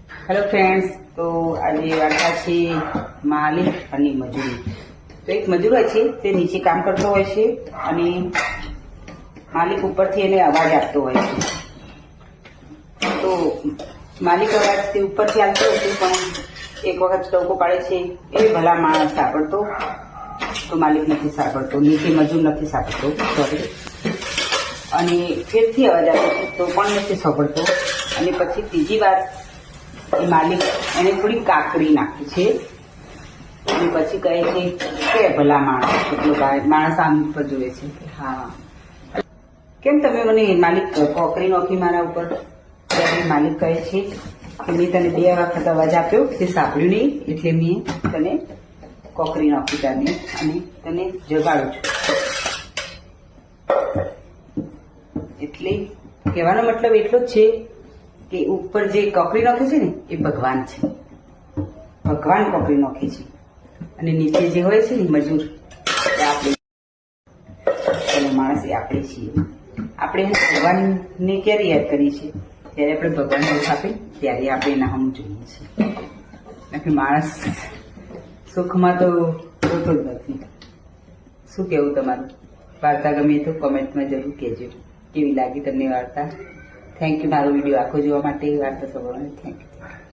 Hello friends, તો આજે વાર્તા છે માલિક અને મજૂરી. તો એક મજૂર હોય છે તે નીચે કામ કરતો હોય છે અને માલિક ઉપરથી એને અવાજ આપતો હોય છે. તો માલિક અવાજ તે ઉપરથી આવતો હોય છે, પણ એક વખત ટોકો પાડે છે એ ભલા માણસ સાંભળતો, તો માલિક નથી સાંભળતો, નીચે મજૂર નથી સાંભળતો, સોરી. અને ફેરથી અવાજ આપે છે તો પણ નથી સાંભળતો. અને પછી ત્રીજી વાર એ માલિક એને થોડી કાકડી નાખી છે અને પછી કહે છે કે ભલા માણસ, એટલો માણસ આમ ઉપર જોવે છે કે હા, કેમ તમે મને માલિક કોકરી નોખી મારા ઉપર? ત્યારે માલિક કહે છે કે મેં તને 2 વખત અવાજ આપ્યો, તે સાંભળ્યું નહીં, એટલે મેં તને કોકરી નોખી તને અને તને જગાડું છું. એટલે કહેવાનો મતલબ એટલો જ છે કે ઉપર જે કોકરી નોખે છે ને એ ભગવાન છે. ભગવાન કોકરી નોખે છે અને નીચે જે હોય છે ને મજૂર, એ આપણે માણસ, એ આપણે છીએ. આપણે ભગવાનને ક્યારે યાદ કરીએ છીએ? ત્યારે આપણે ભગવાન દુઃખ આપે ત્યારે આપણે એના હમ જોઈએ છીએ. કારણ કે માણસ સુખમાં તો જોતો જ નથી. શું કહેવું તમારું? વાર્તા ગમે તો કોમેન્ટમાં જરૂર કહેજો કેવી લાગી તમને વાર્તા. થેન્ક યુ મારો વિડીયો આખો જોવા માટે, વાર્તા સાંભળવા માટે. Thank you.